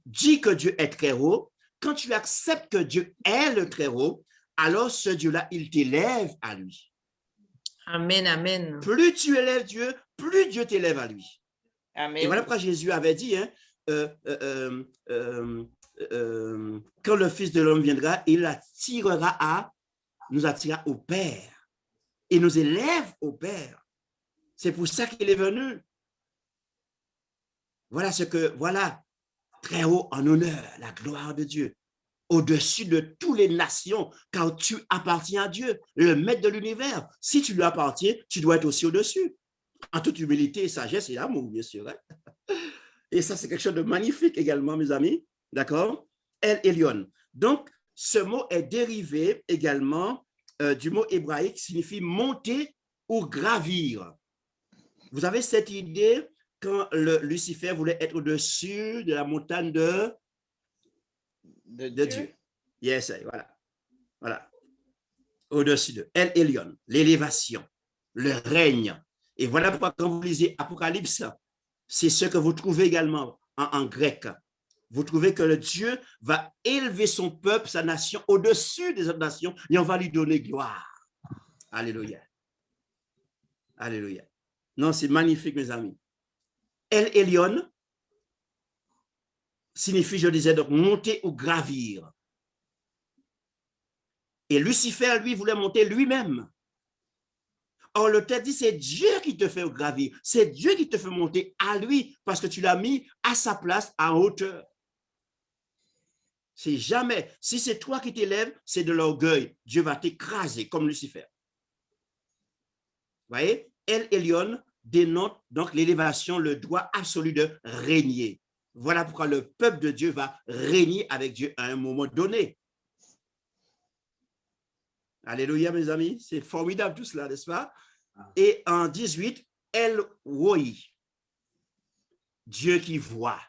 dis que Dieu est très haut, quand tu acceptes que Dieu est le très haut, alors ce Dieu-là, il t'élève à lui. Amen, amen. Plus tu élèves Dieu, plus Dieu t'élève à lui. Amen. Et voilà pourquoi Jésus avait dit, hein, quand le Fils de l'homme viendra, il nous attirera au Père. Il nous élève au Père. C'est pour ça qu'il est venu. Voilà très haut en honneur, la gloire de Dieu, au-dessus de toutes les nations, car tu appartiens à Dieu, le maître de l'univers. Si tu lui appartiens, tu dois être aussi au-dessus, en toute humilité, sagesse et amour, bien sûr. Hein? Et ça, c'est quelque chose de magnifique également, mes amis. D'accord? El Elyon. Donc, ce mot est dérivé également du mot hébraïque qui signifie monter ou gravir. Vous avez cette idée quand Lucifer voulait être au-dessus de la montagne de Dieu. Yes, voilà. Au-dessus de El Elyon, l'élévation, le règne. Et voilà pourquoi quand vous lisez Apocalypse, c'est ce que vous trouvez également en grec. Vous trouvez que le Dieu va élever son peuple, sa nation, au-dessus des autres nations, et on va lui donner gloire. Alléluia. Alléluia. Non, c'est magnifique, mes amis. El Elyon signifie, je disais, donc monter ou gravir. Et Lucifer, lui, voulait monter lui-même. Or, le texte dit, c'est Dieu qui te fait gravir. C'est Dieu qui te fait monter à lui parce que tu l'as mis à sa place, à hauteur. C'est jamais. Si c'est toi qui t'élèves, c'est de l'orgueil. Dieu va t'écraser comme Lucifer. Vous voyez? El Elyon dénote donc l'élévation, le droit absolu de régner. Voilà pourquoi le peuple de Dieu va régner avec Dieu à un moment donné. Alléluia, mes amis. C'est formidable tout cela, n'est-ce pas? Et en 18, El Roi, Dieu qui voit.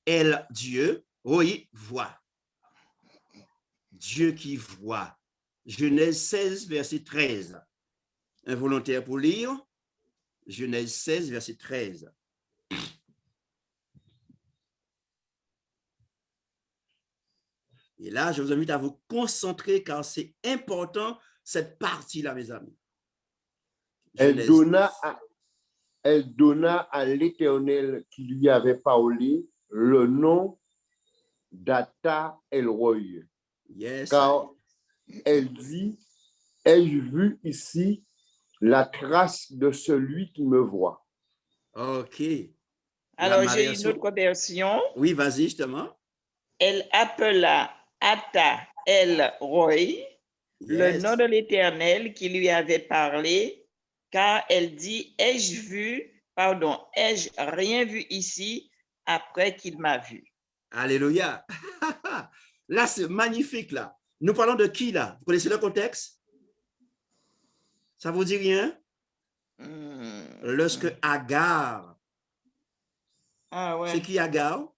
El, Dieu, Roi, voit. Dieu qui voit. Genèse 16, verset 13. Un volontaire pour lire. Genèse 16, verset 13. Et là, je vous invite à vous concentrer car c'est important, cette partie-là, mes amis. Elle donna à l'Éternel qui lui avait parlé le nom d'Ata El-Roi. Yes. Car elle dit, ai-je vu ici la trace de celui qui me voit? OK. Alors, j'ai une autre version. Oui, vas-y, justement. Elle appela Ata El-Roi, le nom de l'Éternel qui lui avait parlé, car elle dit, ai-je rien vu ici après qu'il m'a vu. Alléluia. Là, c'est magnifique, là. Nous parlons de qui, là? Vous connaissez le contexte? Ça vous dit rien? Lorsque Agar. Ah, ouais. C'est qui Agar?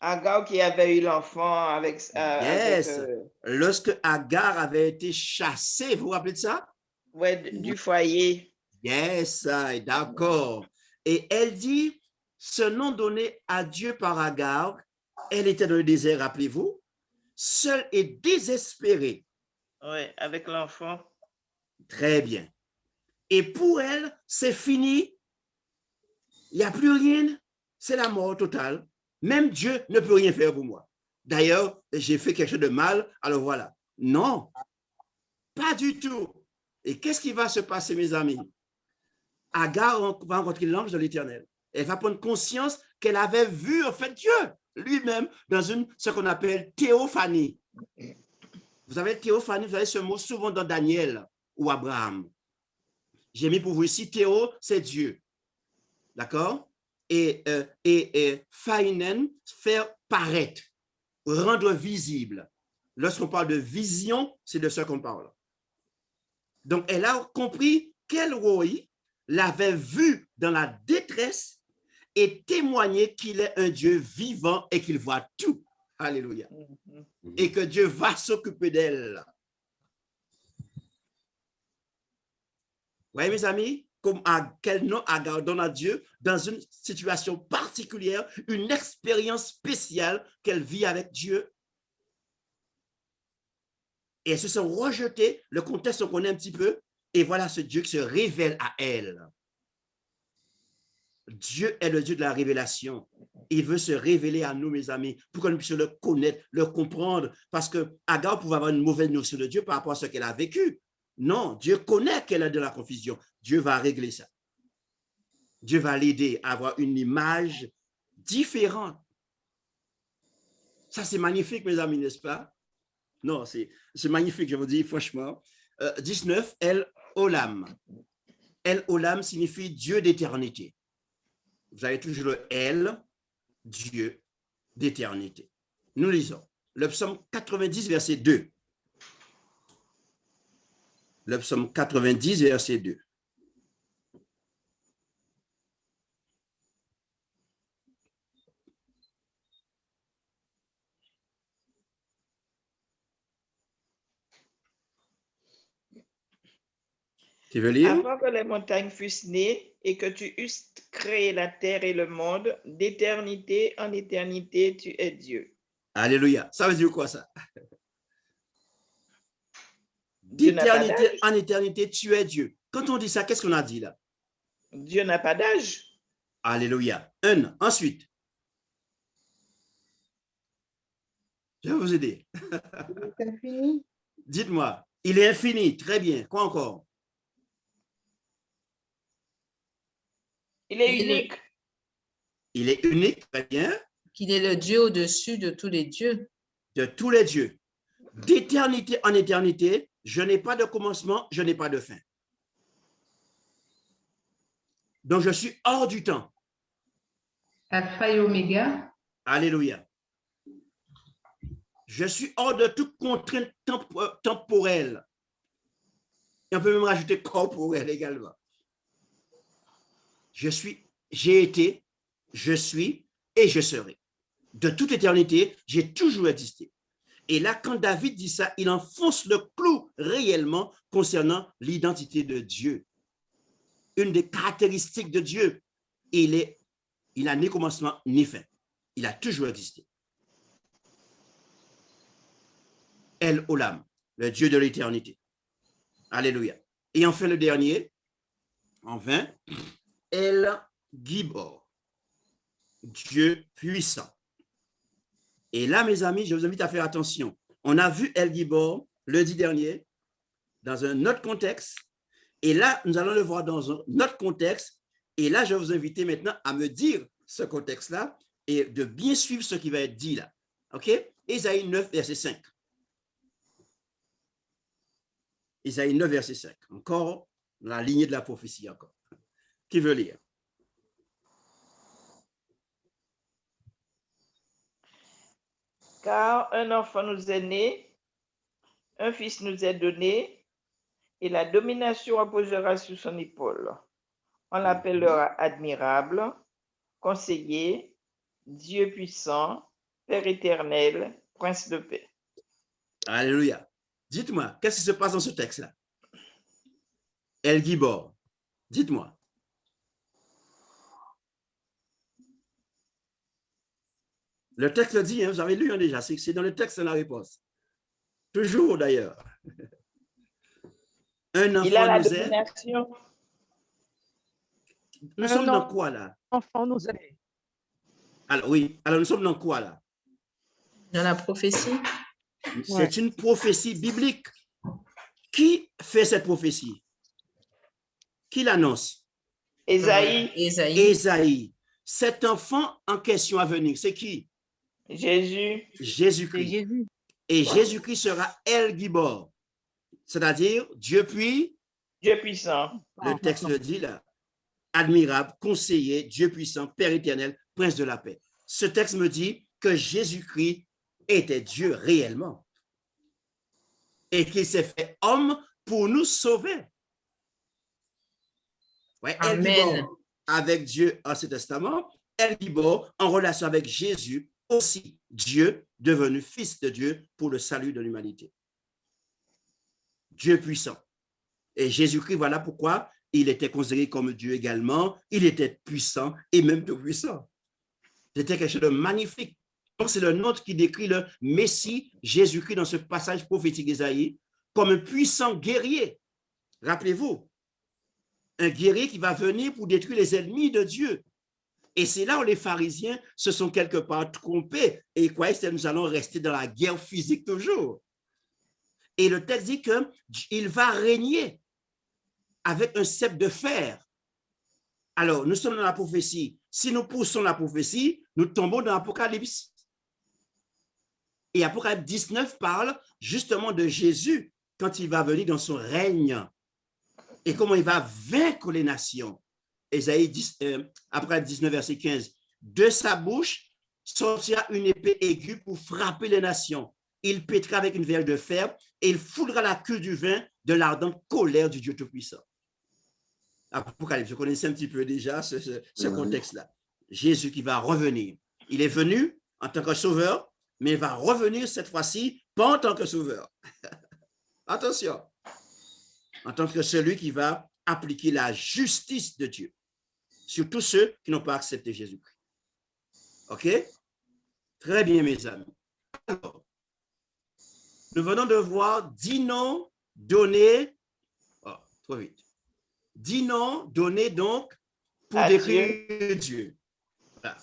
Agar qui avait eu l'enfant avec... yes. Lorsque Agar avait été chassée, vous vous rappelez de ça? Ouais, du foyer. Yes, d'accord. Et elle dit, ce nom donné à Dieu par Agar, elle était dans le désert, rappelez-vous, seule et désespérée. Oui, avec l'enfant. Très bien. Et pour elle, c'est fini. Il n'y a plus rien. C'est la mort totale. Même Dieu ne peut rien faire pour moi. D'ailleurs, j'ai fait quelque chose de mal, alors voilà. Non, pas du tout. Et qu'est-ce qui va se passer, mes amis? Agar va rencontrer l'ange de l'Éternel. Elle va prendre conscience qu'elle avait vu, en fait, Dieu lui-même dans ce qu'on appelle théophanie. Vous avez théophanie, vous avez ce mot souvent dans Daniel ou Abraham. J'ai mis pour vous ici, théo, c'est Dieu. D'accord? Et phainen, faire paraître, rendre visible. Lorsqu'on parle de vision, c'est de ça qu'on parle. Donc, elle a compris qu'El Roi l'avait vu dans la détresse et témoigné qu'il est un Dieu vivant et qu'il voit tout. Alléluia. Et que Dieu va s'occuper d'elle. Vous voyez, mes amis, comme quel nom Agar donne à Dieu dans une situation particulière, une expérience spéciale qu'elle vit avec Dieu. Et elles se sont rejetées, le contexte on connaît un petit peu, Et voilà ce Dieu qui se révèle à elle. Dieu est le Dieu de la révélation. Il veut se révéler à nous, mes amis, pour que nous puissions le connaître, le comprendre. Parce que Agar pouvait avoir une mauvaise notion de Dieu par rapport à ce qu'elle a vécu. Non, Dieu connaît qu'elle est de la confusion. Dieu va régler ça. Dieu va l'aider à avoir une image différente. Ça, c'est magnifique, mes amis, n'est-ce pas? Non, c'est magnifique, je vous dis, franchement. 19, El Olam. El Olam signifie Dieu d'éternité. Vous avez toujours le El, Dieu d'éternité. Nous lisons le psaume 90, verset 2. Le psaume 90, verset 2. Tu veux lire? Avant que les montagnes fussent nées et que tu eusses créé la terre et le monde, d'éternité en éternité, tu es Dieu. Alléluia. Ça veut dire quoi, ça? Dieu n'a pas D'éternité d'âge. en éternité, tu es Dieu. Quand on dit ça, qu'est-ce qu'on a dit là? Dieu n'a pas d'âge. Alléluia. Ensuite. Je vais vous aider. C'est infini. Dites-moi, il est infini. Très bien. Quoi encore? Il est Il est- unique. Il est unique. Très bien. Qu'il est le Dieu au-dessus de tous les dieux. De tous les dieux. D'éternité en éternité, je n'ai pas de commencement, je n'ai pas de fin. Donc, je suis hors du temps. Alpha et Oméga. Alléluia. Je suis hors de toute contrainte temporelle. Et on peut même rajouter corporelle également. J'ai été, je suis et je serai. De toute éternité, j'ai toujours existé. Et là, quand David dit ça, il enfonce le clou réellement concernant l'identité de Dieu. Une des caractéristiques de Dieu, il n'a ni commencement ni fin. Il a toujours existé. El Olam, le Dieu de l'éternité. Alléluia. Et enfin, le dernier, en 20, El Gibor, Dieu puissant. Et là, mes amis, je vous invite à faire attention. On a vu El Gibor lundi dernier dans un autre contexte. Et là, nous allons le voir dans un autre contexte. Et là, je vais vous inviter maintenant à me dire ce contexte-là et de bien suivre ce qui va être dit là. OK? Ésaïe 9, verset 5. Ésaïe 9, verset 5. Encore dans la lignée de la prophétie encore. Qui veut lire? Car un enfant nous est né, un fils nous est donné, et la domination reposera sur son épaule. On l'appellera admirable, conseiller, Dieu puissant, Père éternel, Prince de paix. Alléluia. Dites-moi, qu'est-ce qui se passe dans ce texte-là? El Gibor. Dites-moi. Le texte le dit, hein, vous avez lu déjà, c'est dans le texte la réponse. Toujours d'ailleurs. Un enfant Il a la nous est. domination. Nous sommes dans quoi là? Enfant nous est. Alors oui, alors nous sommes dans quoi là? Dans la prophétie. C'est une prophétie biblique. Qui fait cette prophétie? Qui l'annonce? Ésaïe, Ésaïe. Ésaïe. Cet enfant en question à venir, c'est qui? Jésus, C'est Jésus-Christ. Jésus. Et Jésus-Christ sera El Gibor, c'est-à-dire Dieu Dieu puissant. le texte le dit là, admirable, conseiller, Dieu puissant, Père éternel, Prince de la paix. Ce texte me dit que Jésus-Christ était Dieu réellement et qu'il s'est fait homme pour nous sauver. Ouais, El Amen. Gibor avec Dieu en Ancien Testament, El Gibor en relation avec Jésus, aussi Dieu devenu fils de Dieu pour le salut de l'humanité. Dieu puissant. Et Jésus-Christ, voilà pourquoi il était considéré comme Dieu également. Il était puissant et même tout puissant. C'était quelque chose de magnifique. Donc, c'est le nôtre qui décrit le Messie Jésus-Christ dans ce passage prophétique d'Ésaïe comme un puissant guerrier Rappelez-vous, un guerrier qui va venir pour détruire les ennemis de Dieu. Et c'est là où les pharisiens se sont quelque part trompés et croyaient que nous allons rester dans la guerre physique toujours. Et le texte dit qu'il va régner avec un sceptre de fer. Alors, nous sommes dans la prophétie. Si nous poussons la prophétie, nous tombons dans l'Apocalypse. Et Apocalypse 19 parle justement de Jésus quand il va venir dans son règne et comment il va vaincre les nations. Ésaïe 10, après 19, verset 15. De sa bouche sortira une épée aiguë pour frapper les nations. Il pètera avec une verge de fer et il foudra la queue du vin de l'ardente colère du Dieu Tout-Puissant. Apocalypse, je connaissais un petit peu déjà ce contexte-là. Jésus qui va revenir. Il est venu en tant que sauveur, mais il va revenir cette fois-ci pas en tant que sauveur. Attention. En tant que celui qui va appliquer la justice de Dieu sur tous ceux qui n'ont pas accepté Jésus-Christ. OK? Très bien, mes amis. Alors, nous venons de voir 10 noms donnés. Oh, trop vite. 10 noms donnés donc pour décrire Dieu. Voilà.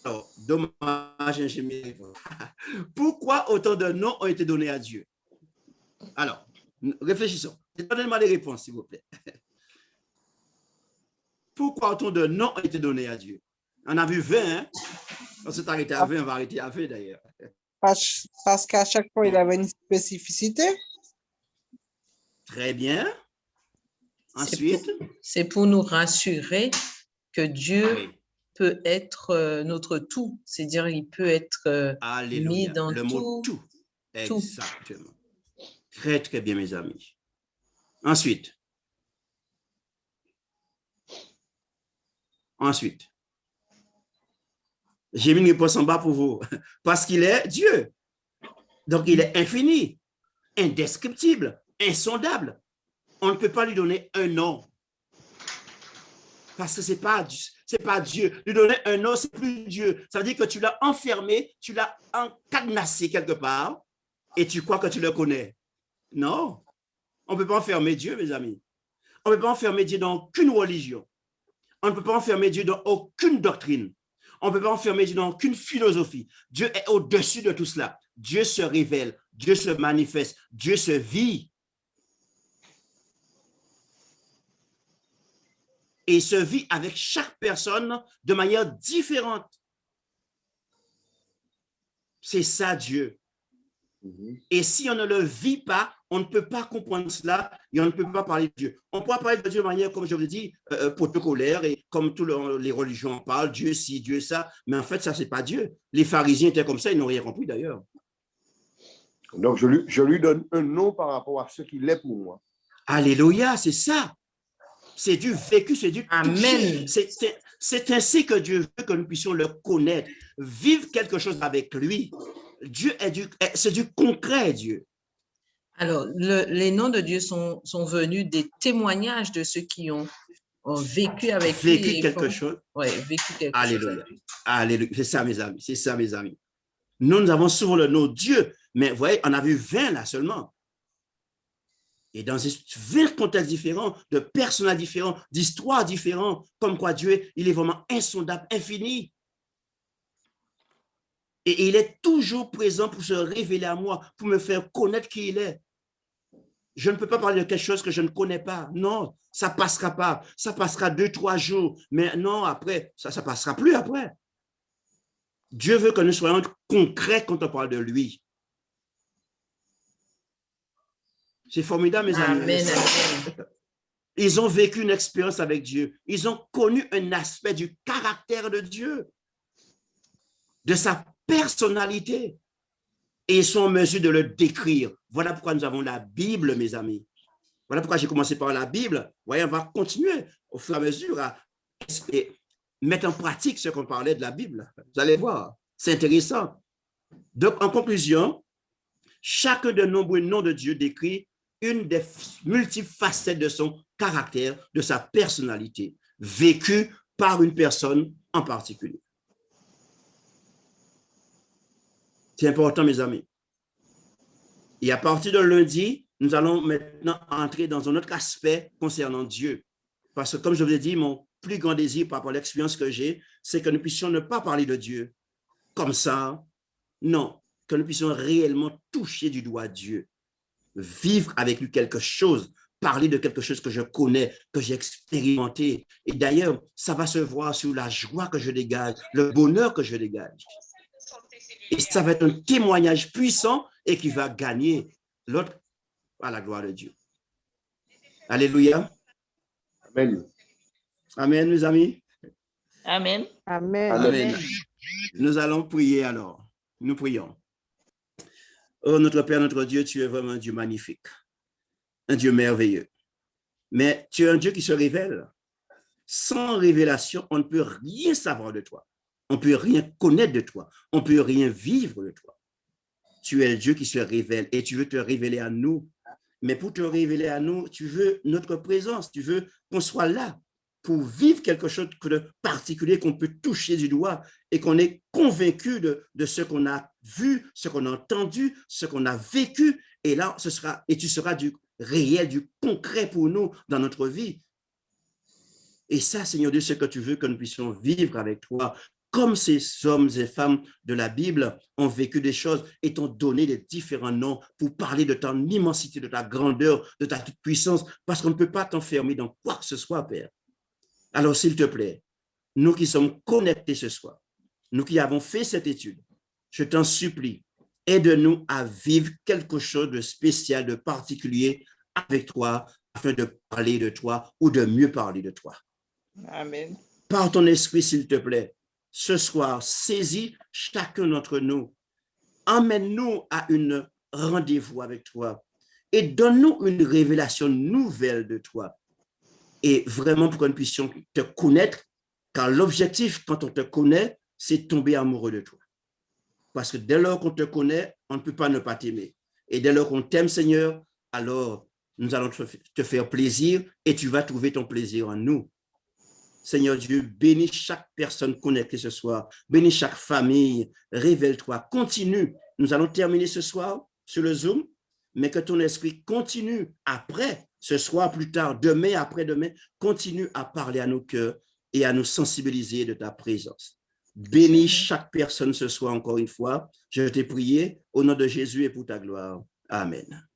Alors, dommage, j'ai mis. Pourquoi autant de noms ont été donnés à Dieu? Alors, réfléchissons. Donnez-moi les réponses, s'il vous plaît. Pourquoi autant de noms ont été donnés à Dieu? On a vu 20, hein? On s'est arrêté à 20, on va arrêter à 20 d'ailleurs. Parce qu'à chaque fois, il avait une spécificité. Très bien. Ensuite? C'est pour nous rassurer que Dieu peut être notre tout. C'est-à-dire, il peut être mis dans le mot tout. Exactement. Très, très bien, mes amis. Ensuite, j'ai mis une réponse en bas pour vous. Parce qu'il est Dieu. Donc, il est infini, indescriptible, insondable. On ne peut pas lui donner un nom. Parce que ce n'est pas Dieu. Lui donner un nom, c'est plus Dieu. Ça veut dire que tu l'as enfermé, tu l'as encadenassé quelque part et tu crois que tu le connais. Non. On ne peut pas enfermer Dieu, mes amis. On ne peut pas enfermer Dieu dans aucune religion. On ne peut pas enfermer Dieu dans aucune doctrine. On ne peut pas enfermer Dieu dans aucune philosophie. Dieu est au-dessus de tout cela. Dieu se révèle, Dieu se manifeste, Dieu se vit. Et il se vit avec chaque personne de manière différente. C'est ça, Dieu. Et si on ne le vit pas, on ne peut pas comprendre cela et on ne peut pas parler de Dieu. On peut parler de Dieu de manière, comme je vous l'ai dit, protocolaire et comme toutes les religions en parlent, Dieu ci, Dieu ça, mais en fait, ça, c'est pas Dieu. Les pharisiens étaient comme ça, ils n'ont rien compris d'ailleurs. Donc, je lui donne un nom par rapport à ce qu'il est pour moi. Alléluia, c'est ça. C'est du vécu, c'est du Amen. touché. C'est ainsi que Dieu veut que nous puissions le connaître, vivre quelque chose avec lui. Dieu c'est du concret, Dieu. Alors, les noms de Dieu sont venus des témoignages de ceux qui ont vécu avec lui. Vécu quelque chose. Oui, vécu quelque Alléluia. chose. Alléluia. C'est ça, mes amis. C'est ça, mes amis. Nous avons souvent le nom Dieu, mais vous voyez, on a vu 20 là seulement. Et dans 20 contextes différents, de personnages différents, d'histoires différentes, comme quoi Dieu, il est vraiment insondable, infini. Et il est toujours présent pour se révéler à moi, pour me faire connaître qui il est. Je ne peux pas parler de quelque chose que je ne connais pas. Non, ça ne passera pas. Ça passera 2-3 jours. Mais non, après, ça ne passera plus après. Dieu veut que nous soyons concrets quand on parle de lui. C'est formidable, mes amis. Amen, amen. Ils ont vécu une expérience avec Dieu. Ils ont connu un aspect du caractère de Dieu, de sa personnalité. Et ils sont en mesure de le décrire. Voilà pourquoi nous avons la Bible, mes amis. Voilà pourquoi j'ai commencé par la Bible. Vous voyez, on va continuer au fur et à mesure à mettre en pratique ce qu'on parlait de la Bible. Vous allez voir, c'est intéressant. Donc, en conclusion, chacun des nombreux noms de Dieu décrit une des multiples facettes de son caractère, de sa personnalité, vécue par une personne en particulier. C'est important, mes amis. Et à partir de lundi, nous allons maintenant entrer dans un autre aspect concernant Dieu. Parce que comme je vous ai dit, mon plus grand désir par rapport à l'expérience que j'ai, c'est que nous puissions ne pas parler de Dieu comme ça. Non, que nous puissions réellement toucher du doigt Dieu, vivre avec lui quelque chose, parler de quelque chose que je connais, que j'ai expérimenté. Et d'ailleurs, ça va se voir sur la joie que je dégage, le bonheur que je dégage. Et ça va être un témoignage puissant et qui va gagner l'autre à la gloire de Dieu. Alléluia. Amen. Amen, mes amis. Amen. Amen. Amen. Nous allons prier alors. Nous prions. Oh, notre Père, notre Dieu, tu es vraiment un Dieu magnifique, un Dieu merveilleux. Mais tu es un Dieu qui se révèle. Sans révélation, on ne peut rien savoir de toi. On ne peut rien connaître de toi. On ne peut rien vivre de toi. Tu es le Dieu qui se révèle et tu veux te révéler à nous. Mais pour te révéler à nous, tu veux notre présence. Tu veux qu'on soit là pour vivre quelque chose de particulier qu'on peut toucher du doigt et qu'on est convaincu de ce qu'on a vu, ce qu'on a entendu, ce qu'on a vécu. Et là, tu seras du réel, du concret pour nous dans notre vie. Et ça, Seigneur Dieu, c'est que tu veux que nous puissions vivre avec toi comme ces hommes et femmes de la Bible ont vécu des choses et t'ont donné des différents noms pour parler de ton immensité, de ta grandeur, de ta toute-puissance, parce qu'on ne peut pas t'enfermer dans quoi que ce soit, Père. Alors, s'il te plaît, nous qui sommes connectés ce soir, nous qui avons fait cette étude, je t'en supplie, aide-nous à vivre quelque chose de spécial, de particulier avec toi, afin de parler de toi ou de mieux parler de toi. Amen. Par ton esprit, s'il te plaît, ce soir, saisis chacun d'entre nous. Emmène-nous à un rendez-vous avec toi et donne-nous une révélation nouvelle de toi. Et vraiment pour que nous puissions te connaître, car l'objectif, quand on te connaît, c'est tomber amoureux de toi. Parce que dès lors qu'on te connaît, on ne peut pas ne pas t'aimer. Et dès lors qu'on t'aime, Seigneur, alors nous allons te faire plaisir et tu vas trouver ton plaisir en nous. Seigneur Dieu, bénis chaque personne connectée ce soir. Bénis chaque famille. Révèle-toi. Continue. Nous allons terminer ce soir sur le Zoom, mais que ton esprit continue après, ce soir, plus tard, demain, après-demain, continue à parler à nos cœurs et à nous sensibiliser de ta présence. Bénis chaque personne ce soir encore une fois. Je t'ai prié au nom de Jésus et pour ta gloire. Amen.